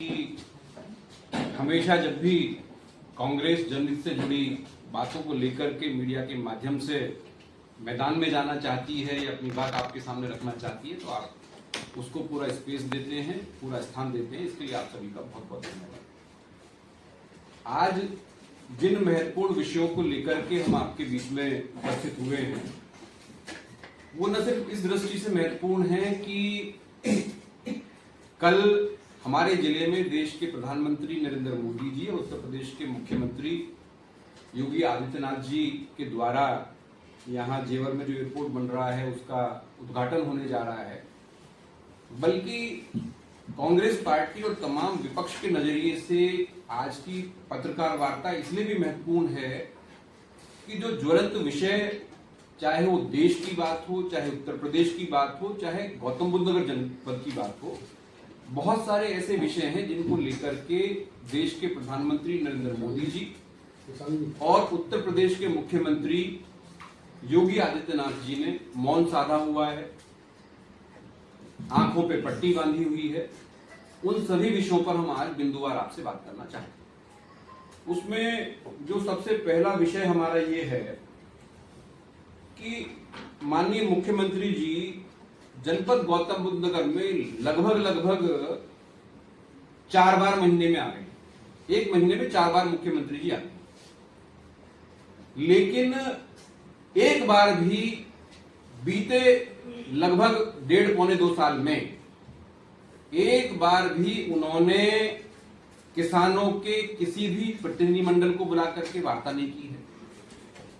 कि हमेशा जब भी कांग्रेस जनहित से जुड़ी बातों को लेकर के मीडिया के माध्यम से मैदान में जाना चाहती है या अपनी बात आपके सामने रखना चाहती है तो आप उसको पूरा स्पेस देते हैं, पूरा स्थान देते हैं। इसके लिए आप सभी का बहुत बहुत धन्यवाद। आज जिन महत्वपूर्ण विषयों को लेकर के हम आपके बीच में उपस्थित हुए हैं वो न सिर्फ इस दृष्टि से महत्वपूर्ण है कि कल हमारे जिले में देश के प्रधानमंत्री नरेंद्र मोदी जी और उत्तर प्रदेश के मुख्यमंत्री योगी आदित्यनाथ जी के द्वारा यहाँ जेवर में जो एयरपोर्ट बन रहा है उसका उद्घाटन होने जा रहा है, बल्कि कांग्रेस पार्टी और तमाम विपक्ष के नजरिए से आज की पत्रकार वार्ता इसलिए भी महत्वपूर्ण है कि जो ज्वलंत विषय, चाहे वो देश की बात हो, चाहे उत्तर प्रदेश की बात हो, चाहे गौतम बुद्ध नगर जनपद की बात हो, बहुत सारे ऐसे विषय हैं जिनको लेकर के देश के प्रधानमंत्री नरेंद्र मोदी जी और उत्तर प्रदेश के मुख्यमंत्री योगी आदित्यनाथ जी ने मौन साधा हुआ है, आंखों पे पट्टी बांधी हुई है। उन सभी विषयों पर हम आज बिंदुवार आपसे बात करना चाहते हैं। उसमें जो सबसे पहला विषय हमारा ये है कि माननीय मुख्यमंत्री जी जनपद गौतम बुद्ध नगर में लगभग 4 बार महीने में आ गए। एक महीने में 4 बार मुख्यमंत्री जी आते हैं, लेकिन एक बार भी बीते लगभग 1.5-2 साल में एक बार भी उन्होंने किसानों के किसी भी प्रतिनिधिमंडल को बुला करके वार्ता नहीं की है।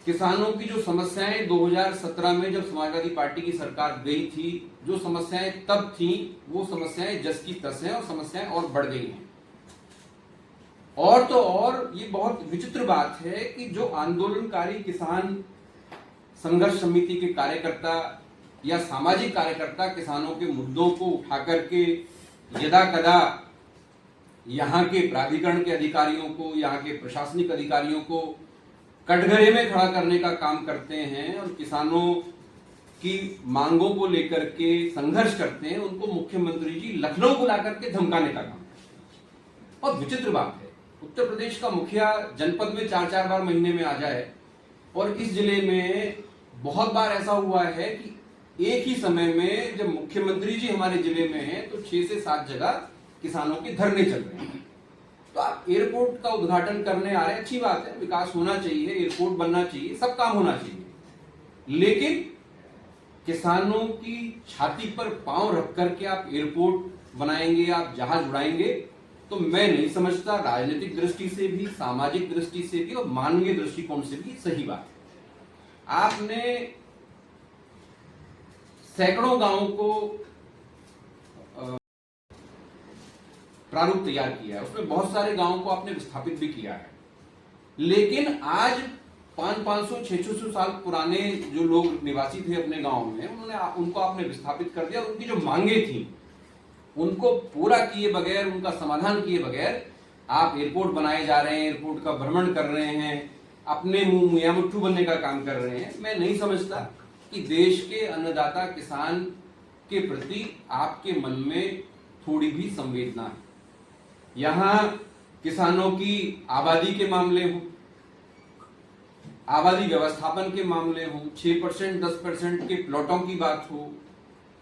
किसानों की जो समस्याएं 2017 में जब समाजवादी पार्टी की सरकार गई थी, जो समस्याएं तब थी, वो समस्याएं जस की तस हैं और समस्याएं और बढ़ गई हैं। और तो और ये बहुत विचित्र बात है कि जो आंदोलनकारी किसान संघर्ष समिति के कार्यकर्ता या सामाजिक कार्यकर्ता किसानों के मुद्दों को उठा करके यदा कदा यहाँ के प्राधिकरण के अधिकारियों को, यहाँ के प्रशासनिक अधिकारियों को कटघरे में खड़ा करने का काम करते हैं और किसानों की मांगों को लेकर के संघर्ष करते हैं, उनको मुख्यमंत्री जी लखनऊ बुला करके धमकाने का काम करते हैं। और विचित्र बात है, उत्तर प्रदेश का मुखिया जनपद में 4-4 बार महीने में आ जाए, और इस जिले में बहुत बार ऐसा हुआ है कि एक ही समय में जब मुख्यमंत्री जी हमारे जिले में हैं तो 6 से 7 जगह किसानों के धरने चल रहे हैं। तो आप एयरपोर्ट का उद्घाटन करने आ रहे हैं, अच्छी बात है, विकास होना चाहिए, एयरपोर्ट बनना चाहिए, सब काम होना चाहिए, लेकिन किसानों की छाती पर पांव रख करके आप एयरपोर्ट बनाएंगे, आप जहाज उड़ाएंगे, तो मैं नहीं समझता राजनीतिक दृष्टि से भी, सामाजिक दृष्टि से भी और मानवीय दृष्टिकोण से भी सही बात है। आपने सैकड़ों गांवों को प्रारूप तैयार किया है, उसमें बहुत सारे गांवों को आपने विस्थापित भी किया है, लेकिन आज 500-600 साल पुराने जो लोग निवासी थे अपने गांव में, उनको आपने विस्थापित कर दिया और उनकी जो मांगे थी उनको पूरा किए बगैर, उनका समाधान किए बगैर आप एयरपोर्ट बनाए जा रहे हैं, एयरपोर्ट का भ्रमण कर रहे हैं, अपने मुंह मियां मुट्ठू बनने का काम कर रहे हैं। मैं नहीं समझता कि देश के अन्नदाता किसान के प्रति आपके मन में थोड़ी भी संवेदना है। यहां किसानों की आबादी के मामले हो, आबादी व्यवस्थापन के मामले हो, 6% 10% के प्लॉटों की बात हो,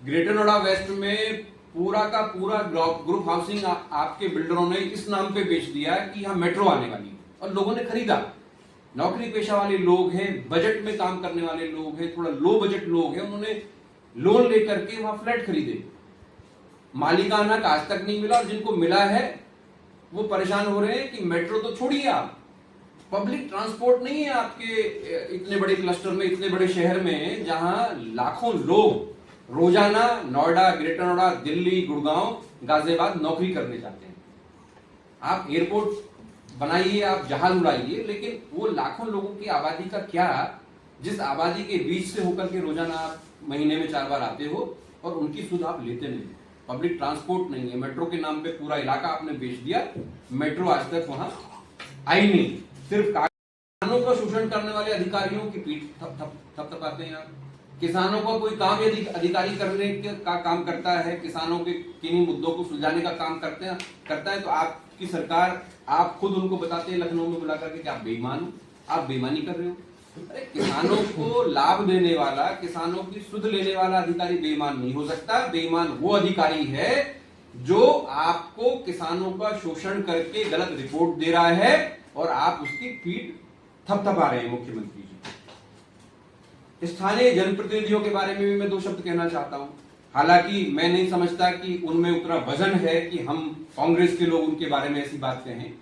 ग्रेटर नोएडा वेस्ट में पूरा का पूरा ग्रुप हाउसिंग आपके बिल्डरों ने इस नाम पे बेच दिया कि यहाँ मेट्रो आने वाली है और लोगों ने खरीदा। नौकरी पेशा वाले लोग हैं, बजट में काम करने वाले लोग हैं, थोड़ा लो बजट लोग हैं, उन्होंने लोन लेकर के वहां फ्लैट खरीदे, मालिकाना आज तक नहीं मिला, और जिनको मिला है वो परेशान हो रहे हैं कि मेट्रो तो छोड़िए, आप पब्लिक ट्रांसपोर्ट नहीं है आपके इतने बड़े क्लस्टर में, इतने बड़े शहर में, जहां लाखों लोग रोजाना नोएडा, ग्रेटर नोएडा, दिल्ली, गुड़गांव, गाजियाबाद नौकरी करने जाते हैं। आप एयरपोर्ट बनाइए, आप जहाज उड़ाइए, लेकिन वो लाखों लोगों की आबादी का क्या, जिस आबादी के बीच से होकर के रोजाना आप महीने में 4 बार आते हो और उनकी सुध आप लेते नहीं। पब्लिक ट्रांसपोर्ट नहीं है, मेट्रो के नाम पे पूरा इलाका आपने बेच दिया, मेट्रो आज तक वहां आई नहीं। सिर्फ किसानों का शोषण करने वाले अधिकारियों की पीठ थपथपाते हैं आप। किसानों का कोई काम यदि अधिकारी करने का काम करता है, किसानों के किन्हीं मुद्दों को सुलझाने का काम करता है तो आपकी सरकार, आप खुद उनको बताते हैं लखनऊ में बुला करके कि आप बेईमान हो, आप बेईमानी कर रहे हो। अरे किसानों को लाभ देने वाला, किसानों की सुध लेने वाला अधिकारी बेईमान नहीं हो सकता। बेईमान वो अधिकारी है जो आपको किसानों का शोषण करके गलत रिपोर्ट दे रहा है और आप उसकी पीठ थपथपा रहे हैं। मुख्यमंत्री जी, स्थानीय जनप्रतिनिधियों के बारे में भी मैं दो शब्द कहना चाहता हूं। हालांकि मैं नहीं समझता कि उनमें उतना वजन है कि हम कांग्रेस के लोग उनके बारे में ऐसी बात कहें।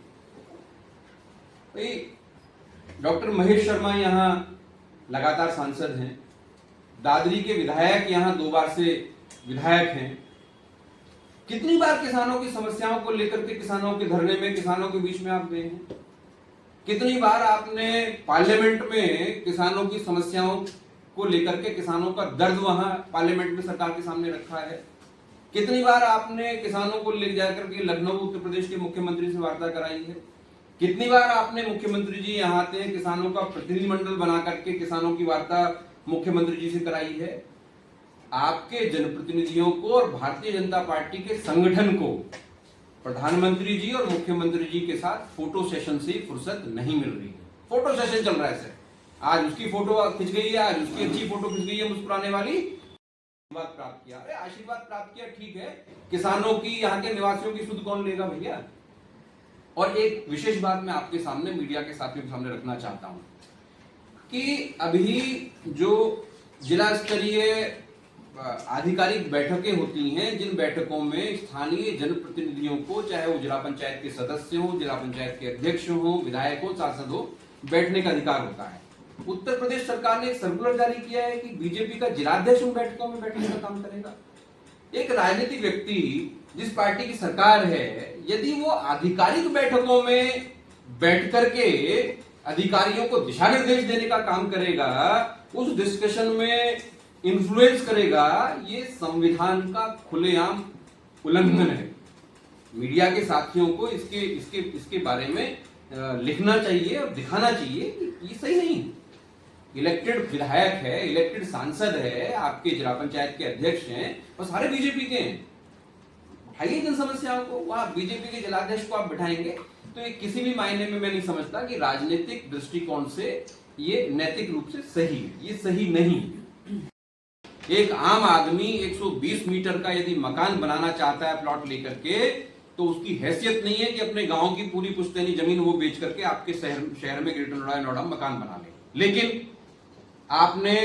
डॉक्टर महेश शर्मा यहां लगातार सांसद हैं, दादरी के विधायक यहां 2 बार से विधायक हैं। कितनी बार किसानों की समस्याओं को लेकर के, किसानों के धरने में, किसानों के बीच में आप गए हैं? कितनी बार आपने पार्लियामेंट में किसानों की समस्याओं को लेकर के, किसानों का दर्द वहां पार्लियामेंट में सरकार के सामने रखा है? कितनी बार आपने किसानों को ले जाकर के लखनऊ उत्तर प्रदेश के मुख्यमंत्री से वार्ता कराई है? कितनी बार आपने, मुख्यमंत्री जी यहाँ आते हैं, किसानों का प्रतिनिधिमंडल बना करके किसानों की वार्ता मुख्यमंत्री जी से कराई है? आपके जनप्रतिनिधियों को और भारतीय जनता पार्टी के संगठन को प्रधानमंत्री जी और मुख्यमंत्री जी के साथ फोटो सेशन से फुर्सत नहीं मिल रही है। फोटो सेशन चल रहा है सर, आज उसकी फोटो खिंच गई है, आज उसकी अच्छी फोटो खिंच गई है मुस्कुराने वाली। आशीर्वाद प्राप्त किया, अरे आशीर्वाद प्राप्त किया ठीक है, किसानों की, यहाँ के निवासियों की सुध कौन लेगा भैया? और एक विशेष बात मैं आपके सामने, मीडिया के साथियों के सामने रखना चाहता हूं कि अभी जो जिला स्तरीय आधिकारिक बैठकें होती हैं, जिन बैठकों में स्थानीय जनप्रतिनिधियों को, चाहे वो जिला पंचायत के सदस्य हो, जिला पंचायत के अध्यक्ष हो, विधायक हो, सांसद हो, बैठने का अधिकार होता है। उत्तर प्रदेश सरकार ने एक सर्कुलर जारी किया है कि बीजेपी का जिलाध्यक्ष उन बैठकों में बैठने का काम करेगा। एक राजनीतिक व्यक्ति, जिस पार्टी की सरकार है, यदि वो आधिकारिक बैठकों में बैठ करके अधिकारियों को दिशा निर्देश देने का काम करेगा, उस डिस्कशन में इन्फ्लुएंस करेगा, ये संविधान का खुलेआम उल्लंघन है। मीडिया के साथियों को इसके बारे में लिखना चाहिए और दिखाना चाहिए कि ये सही नहीं है। इलेक्टेड विधायक है, इलेक्टेड सांसद है, आपके जिला पंचायत के अध्यक्ष हैं और सारे बीजेपी के हैं। उठाइए जन समस्याओं को, वहां बीजेपी के जिलाध्यक्ष को आप बिठाएंगे तो ये किसी भी मायने में मैं नहीं समझता कि राजनीतिक दृष्टिकोण से ये नैतिक रूप से सही है। ये सही नहीं। एक आम आदमी 120 मीटर का यदि मकान बनाना चाहता है प्लॉट लेकर के, तो उसकी हैसियत नहीं है कि अपने गांव की पूरी पुश्तैनी जमीन वो बेच करके आपके शहर में, ग्रेटर नोएडा में मकान बना ले। लेकिन आपने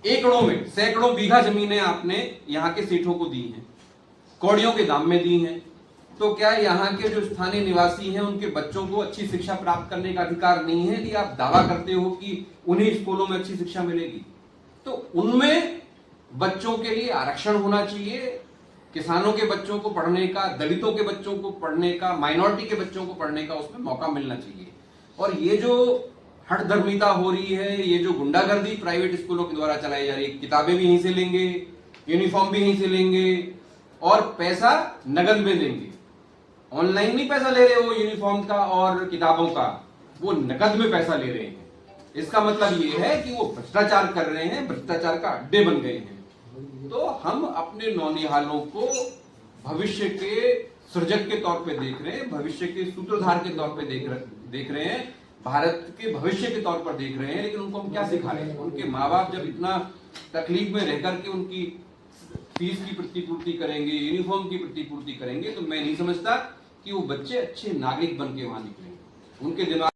एकड़ों में, सैकड़ों बीघा जमीनें आपने यहाँ के सेठों को दी हैं, कौड़ियों के दाम में दी हैं। तो क्या यहाँ के जो स्थानीय निवासी हैं, उनके बच्चों को अच्छी शिक्षा प्राप्त करने का अधिकार नहीं है? यदि आप दावा करते हो कि उन्हीं स्कूलों में अच्छी शिक्षा मिलेगी, तो उनमें बच्चों के लिए आरक्षण होना चाहिए। किसानों के बच्चों को पढ़ने का, दलितों के बच्चों को पढ़ने का, माइनॉरिटी के बच्चों को पढ़ने का उसमें मौका मिलना चाहिए। और ये जो हठधर्मिता हो रही है, ये जो गुंडागर्दी प्राइवेट स्कूलों के द्वारा चलाई जा रही है, किताबें भी यहीं से लेंगे, यूनिफॉर्म भी यहीं से लेंगे और पैसा नगद में देंगे। ऑनलाइन नहीं पैसा ले रहे हो यूनिफॉर्म का और किताबों का, वो नकद में पैसा ले रहे हैं। इसका मतलब ये है कि वो भ्रष्टाचार कर रहे हैं, भ्रष्टाचार का अड्डे बन गए हैं। तो हम अपने नौनिहालों को भविष्य के सृजक के तौर पे देख रहे हैं, भविष्य के सूत्रधार के तौर पे देख रहे हैं, भारत के भविष्य के तौर पर देख रहे हैं। लेकिन उनको हम क्या सिखा रहे हैं? उनके माँ बाप जब इतना तकलीफ में रह करके उनकी फीस की प्रतिपूर्ति करेंगे, यूनिफॉर्म की प्रतिपूर्ति करेंगे, तो मैं नहीं समझता कि वो बच्चे अच्छे नागरिक बन के वहां निकलेंगे। उनके दिमाग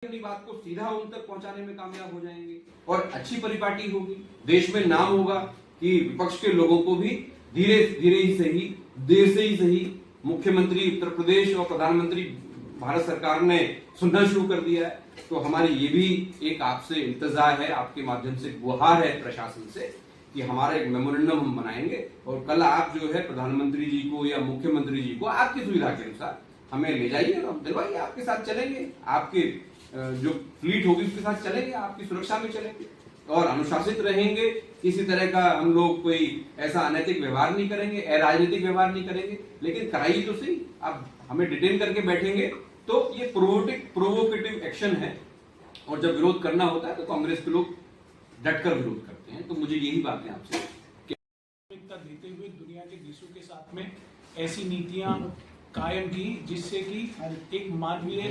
अपनी बात को सीधा उन तक पहुंचाने में कामयाब हो जाएंगे और अच्छी परिपाटी होगी, देश में नाम होगा कि विपक्ष के लोगों को भी धीरे धीरे ही सही, देर से ही सही, मुख्यमंत्री उत्तर प्रदेश और प्रधानमंत्री भारत सरकार ने सुनना शुरू कर दिया है। तो हमारी ये भी एक आपसे इंतजार है, आपके माध्यम से गुहार है प्रशासन से कि हमारा एक मेमोरेंडम हम बनाएंगे और कल आप जो है प्रधानमंत्री जी को या मुख्यमंत्री जी को आपकी सुविधा के अनुसार हमें ले जाइए और हम दिलवाइए, आपके साथ चलेंगे, आपके जो फ्लीट होगी उसके साथ चलेंगे, आपकी सुरक्षा में चलेंगे और अनुशासित रहेंगे। किसी तरह का हम लोग कोई ऐसा अनैतिक व्यवहार नहीं करेंगे, अराजनीतिक व्यवहार नहीं करेंगे। लेकिन कराइए तो सही, आप हमें डिटेन करके बैठेंगे तो ये प्रोवोकेटिव एक्शन है और जब विरोध करना होता है तो कांग्रेस के लोग डटकर विरोध करते हैं। सकते हैं। तो मुझे यही बातें आपसे प्राथमिकता देते हुए दुनिया के देशों के साथ में ऐसी नीतियां कायम की जिससे कि एक मानवीय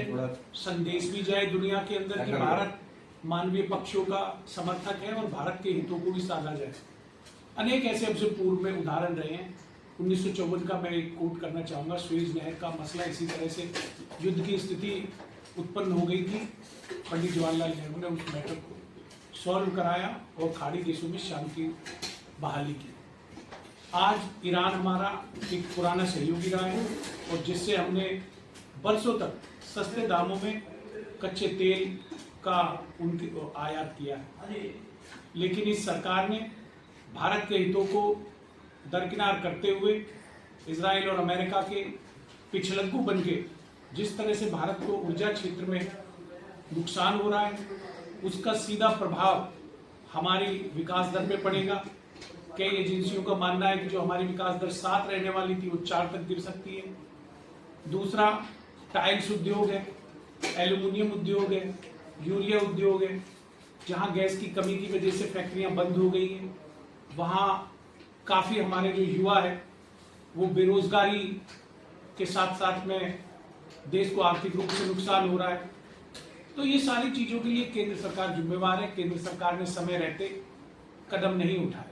संदेश भी जाए दुनिया के अंदर कि भारत मानवीय पक्षों का समर्थक है और भारत के हितों को भी साधा जाए। अनेक ऐसे हमसे पूर्व में उदाहरण रहे हैं। 1954 का मैं एक कोट करना चाहूँगा। सुएज नहर का मसला इसी तरह से युद्ध की स्थिति उत्पन्न हो गई थी। पंडित जवाहरलाल नेहरू ने उस मैटर को सॉल्व कराया और खाड़ी देशों में शांति बहाली की। आज ईरान हमारा एक पुराना सहयोगी रहा है और जिससे हमने बरसों तक सस्ते दामों में कच्चे तेल का उनकी आयात किया है। लेकिन इस सरकार ने भारत के हितों को दरकिनार करते हुए इजराइल और अमेरिका के पिछलग्गू बनके जिस तरह से भारत को ऊर्जा क्षेत्र में नुकसान हो रहा है, उसका सीधा प्रभाव हमारी विकास दर पे पड़ेगा। कई एजेंसियों का मानना है कि जो हमारी विकास दर 7 रहने वाली थी वो 4 तक गिर सकती है। दूसरा, टाइल्स उद्योग है, एल्यूमिनियम उद्योग है, यूरिया उद्योग है। जहाँ गैस की कमी की वजह से फैक्ट्रियाँ बंद हो गई हैं, वहाँ काफ़ी हमारे जो युवा है वो बेरोजगारी के साथ साथ में देश को आर्थिक रूप से नुकसान हो रहा है। तो ये सारी चीज़ों के लिए केंद्र सरकार जिम्मेवार है। केंद्र सरकार ने समय रहते कदम नहीं उठाए।